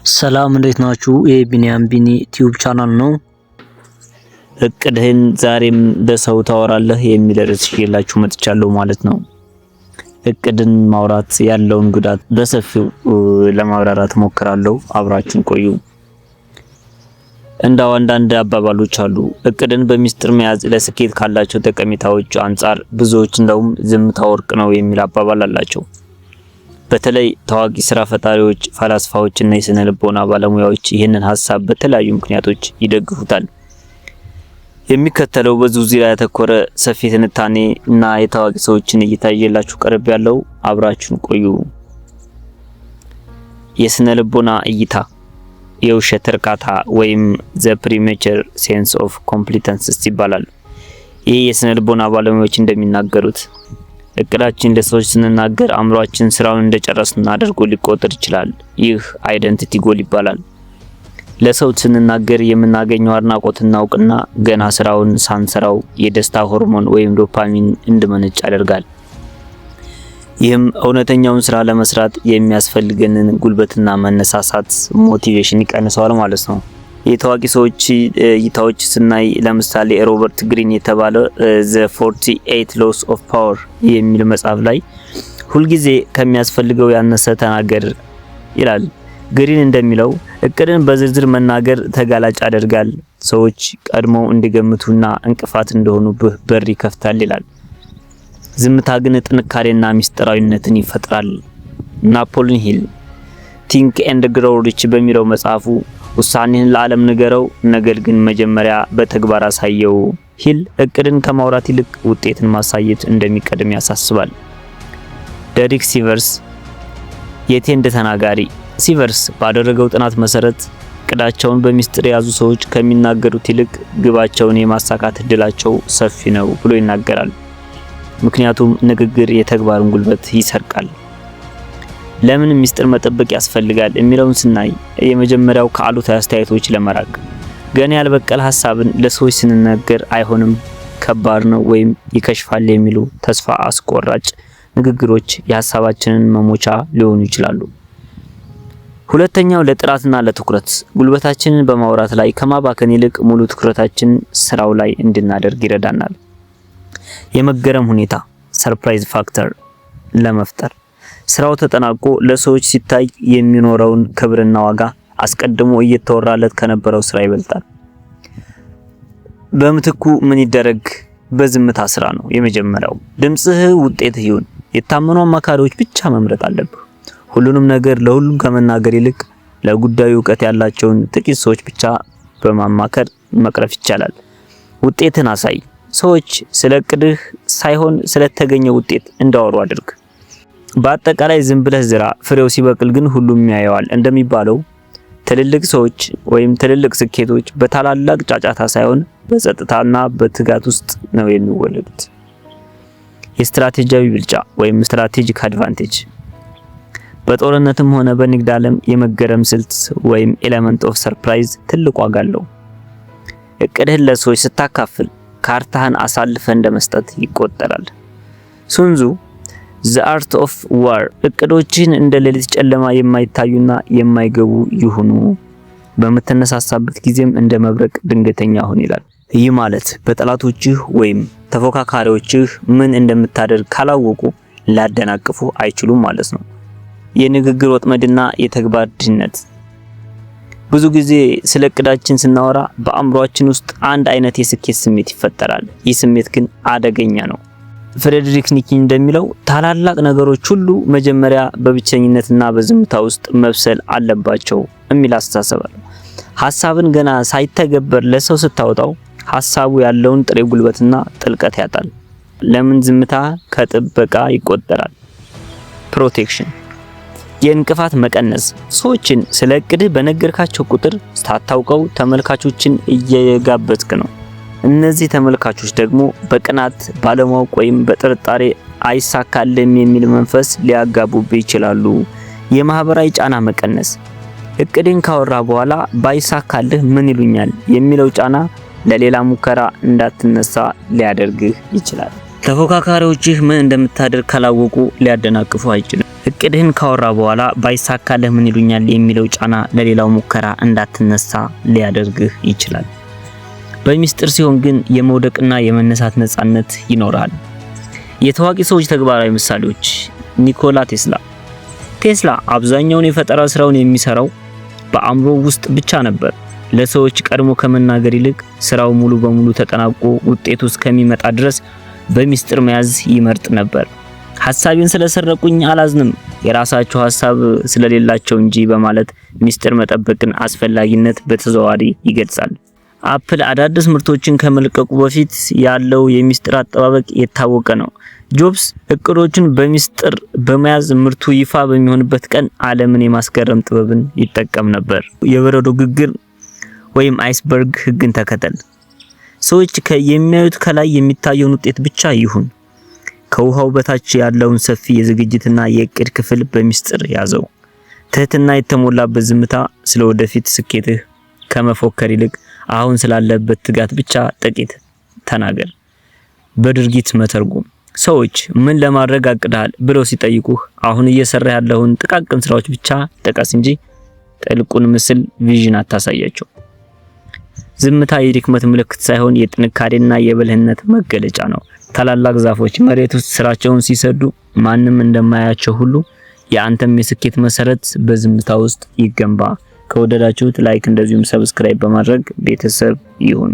ሰላም እንዴት ናችሁ? የቢኒያም ቢኒ ቲዩብ ቻናል ነው። እቅድህን ዛሬም ለሰው ታወራለህ የሚል ርዕስ ይዤላችሁ መጥቻለሁ ማለት ነው። እቅድን ማውራት ያለውን ጉዳት በሰፊው ለማብራራት ሞክራለሁ። አብራችሁን ቆዩ። እንዳው አንዳንድ አባባሎች አሉ። እቅድን በሚስጥር መያዝ ለስኬት ካላቸው ጠቀሜታዎች አንጻር ብዙዎች እንደውም ዝምታ ወርቅ ነው የሚል አባባል አላቸው። በተለይ ታዋቂ ስራ ፈጣሪዎች፣ ፈላስፋዎች እና የስነ ልቦና ባለሙያዎች ይህንን ሐሳብ በተለያዩ ምክንያቶች ይደግፉታል። የሚከተለው በዙ ዙሪያ ያተኮረ ሰፊ ትንታኔ እና የታዋቂ ሰዎችን እይታ ይዤላችሁ ቀርብ ያለው አብራችሁን ቆዩ። የስነ ልቦና እይታ የውሸት እርካታ ወይም the premature sense of competence ይባላል። ይህ የስነ ልቦና ባለሙያዎች እንደሚናገሩት እቅዳችን ለሰዎች ስንናገር አእምሮአችን ስራውን እንደጨረስን አድርጎ ሊቆጥር ይችላል። ይህ አይደንቲቲ ጎል ይባላል። ለሰው ስንናገር የምናገኘው አድናቆትና እውቅና ገና ስራውን ሳንሰራው የደስታ ሆርሞን ወይም ዶፓሚን እንዲመነጭ ያደርጋል። ይህም እውነተኛውን ስራ ለመስራት የሚያስፈልገንን ጉልበትና መነሳሳት ሞቲቬሽን ይቀንሰዋል ማለት ነው። የታዋቂ ሰዎች እይታዎች ስናይ ለምሳሌ ሮበርት ግሪን የተባለ the 48 laws of power የሚል መጽሐፍ ላይ ሁልጊዜ ከሚያስፈልገው ያነሰ ተናገር ይላል። ግሪን እንደሚለው እቅድን በዝርዝር መናገር ተጋላጭ ያደርጋል፣ ሰዎች ቀድመው እንዲገምቱና እንቅፋት እንደሆኑብህ በር ይከፍታል ይላል። ዝምታ ግን ጥንካሬና ሚስጥራዊነትን ይፈጥራል። ናፖሊዮን ሂል ቲንክ ኤንድ ግሮው ሪች በሚለው መጽሐፉ ውሳኔህን ለዓለም ንገረው፣ ነገር ግን መጀመሪያ በተግባር አሳየው። ሂል እቅድን ከማውራት ይልቅ ውጤትን ማሳየት እንደሚቀድም ያሳስባል። ዴሪክ ሲቨርስ የቴንድ ተናጋሪ ሲቨርስ ባደረገው ጥናት መሰረት እቅዳቸውን በሚስጥር የያዙ ሰዎች ከሚናገሩት ይልቅ ግባቸውን የማሳካት እድላቸው ሰፊ ነው ብሎ ይናገራል። ምክንያቱም ንግግር የተግባርን ጉልበት ይሰርቃል። ለምን ሚስጥር መጠበቅ ያስፈልጋል የሚለውን ስናይ የመጀመሪያው ከአሉታዊ አስተያየቶች ለመራቅ ገና ያልበቀለ ሐሳብን ለሰዎች ስንናገር አይሆንም፣ ከባድ ነው ወይም ይከሽፋል የሚሉ ተስፋ አስቆራጭ ንግግሮች የሐሳባችንን መሞቻ ሊሆኑ ይችላሉ። ሁለተኛው ለጥራትና ለትኩረት ጉልበታችንን በማውራት ላይ ከማባከን ይልቅ ሙሉ ትኩረታችን ስራው ላይ እንድናደርግ ይረዳናል። የመገረም ሁኔታ ሰርፕራይዝ ፋክተር ለመፍጠር ስራው ተጠናቆ ለሰዎች ሲታይ የሚኖረውን ክብርና ዋጋ አስቀድሞ እየተወራለት ከነበረው ስራ ይበልጣል። በምትኩ ምን ይደረግ? በዝምታ ስራ ነው። የመጀመሪያው ድምጽህ ውጤትህ ይሁን። የታመኑ አማካሪዎች ብቻ መምረጥ አለብህ። ሁሉንም ነገር ለሁሉም ከመናገር ይልቅ ለጉዳዩ እውቀት ያላቸውን ጥቂት ሰዎች ብቻ በማማከር መቅረፍ ይቻላል። ውጤትን አሳይ። ሰዎች ስለ እቅድህ ሳይሆን ስለተገኘ ውጤት እንዳወሩ አድርግ። በአጠቃላይ ዝም ብለህ ዝራ፣ ፍሬው ሲበቅል ግን ሁሉም ያየዋል እንደሚባለው ትልልቅ ሰዎች ወይም ትልልቅ ስኬቶች በታላላቅ ጫጫታ ሳይሆን በጸጥታና በትጋት ውስጥ ነው የሚወለዱት። የስትራቴጂያዊ ብልጫ ወይም ስትራቴጂክ አድቫንቴጅ በጦርነትም ሆነ በንግድ ዓለም የመገረም ስልት ወይም ኤሌመንት ኦፍ ሰርፕራይዝ ትልቅ ዋጋ አለው። እቅድህን ለሰዎች ስታካፍል ካርታህን አሳልፈህ እንደመስጠት ይቆጠራል። ሱንዙ The Art of War እቅዶችን እንደ ሌሊት ጨለማ የማይታዩና የማይገቡ ይሁኑ፣ በመተነሳሳበት ጊዜም እንደ መብረቅ ድንገተኛ ሁን ይላል። ይህ ማለት በጠላቶችህ ወይም ተፎካካሪዎችህ ምን እንደምታደርግ ካላወቁ ላደናቅፉ አይችሉም ማለት ነው። የንግግር ወጥመድና የተግባር ድህነት ብዙ ጊዜ ስለ እቅዳችን ስናወራ በአእምሮአችን ውስጥ አንድ አይነት የስኬት ስሜት ይፈጠራል። ይህ ስሜት ግን አደገኛ ነው። ፍሬድሪክ ኒኪ እንደሚለው ታላላቅ ነገሮች ሁሉ መጀመሪያ በብቸኝነትና በዝምታ ውስጥ መብሰል አለባቸው የሚል አስተሳሰብ አለ። ሐሳብን ገና ሳይተገበር ለሰው ስታወጣው ሐሳቡ ያለውን ጥሬ ጉልበትና ጥልቀት ያጣል። ለምን ዝምታ ከጥበቃ ይቆጠራል? ፕሮቴክሽን የእንቅፋት መቀነስ ሰዎችን ስለ እቅድህ በነገርካቸው ቁጥር ሳታውቀው ተመልካቾችን እየጋበዝክ ነው። እነዚህ ተመልካቾች ደግሞ በቅናት ባለማወቅ ወይም በጥርጣሬ አይሳካልም የሚል መንፈስ ሊያጋቡብህ ይችላሉ። የማህበራዊ ጫና መቀነስ እቅድን ካወራ በኋላ ባይሳካልህ ምን ይሉኛል የሚለው ጫና ለሌላ ሙከራ እንዳትነሳ ሊያደርግህ ይችላል። ተፎካካሪዎችህ ምን እንደምታደርግ ካላወቁ ሊያደናቅፉ አይችልም። እቅድህን ካወራ በኋላ ባይሳካልህ ምን ይሉኛል የሚለው ጫና ለሌላው ሙከራ እንዳትነሳ ሊያደርግህ ይችላል። በሚስጥር ሲሆን ግን የመውደቅና የመነሳት ነፃነት ይኖራል። የታዋቂ ሰዎች ተግባራዊ ምሳሌዎች ኒኮላ ቴስላ አብዛኛውን የፈጠራ ስራውን የሚሰራው በአእምሮ ውስጥ ብቻ ነበር። ለሰዎች ቀድሞ ከመናገር ይልቅ ስራው ሙሉ በሙሉ ተጠናቆ ውጤቱ እስከሚመጣ ድረስ በሚስጥር መያዝ ይመርጥ ነበር። ሐሳቤን ስለሰረቁኝ አላዝንም፣ የራሳቸው ሐሳብ ስለሌላቸው እንጂ በማለት ሚስጥር መጠበቅን አስፈላጊነት በተዘዋዋሪ ይገልጻል። አፕል አዳዲስ ምርቶችን ከመልቀቁ በፊት ያለው የሚስጥር አጠባበቅ የታወቀ ነው። ጆብስ እቅዶችን በሚስጥር በመያዝ ምርቱ ይፋ በሚሆንበት ቀን ዓለምን የማስገረም ጥበብን ይጠቀም ነበር። የበረዶ ግግር ወይም አይስበርግ ህግን ተከተል። ሰዎች የሚያዩት ከላይ የሚታየውን ውጤት ብቻ ይሁን። ከውሃው በታች ያለውን ሰፊ የዝግጅትና የእቅድ ክፍል በሚስጥር ያዘው። ትህትና የተሞላበት ዝምታ ስለወደፊት ስኬትህ ከመፎከር ይልቅ አሁን ስላለበት ትጋት ብቻ ጥቂት ተናገር። በድርጊት መተርጎም። ሰዎች ምን ለማድረግ አቅደሃል ብለው ሲጠይቁህ አሁን እየሰራ ያለውን ጥቃቅን ስራዎች ብቻ ጥቀስ እንጂ ጥልቁን ምስል ቪዥን አታሳያቸው። ዝምታ የድክመት ምልክት ሳይሆን የጥንካሬና የብልህነት መገለጫ ነው። ታላላቅ ዛፎች መሬት ውስጥ ስራቸውን ሲሰዱ ማንም እንደማያቸው ሁሉ የአንተም የስኬት መሰረት በዝምታ ውስጥ ይገንባ። ከወደዳችሁት ላይክ እንደዚሁም ሰብስክራይብ በማድረግ ቤተሰብ ይሁኑ።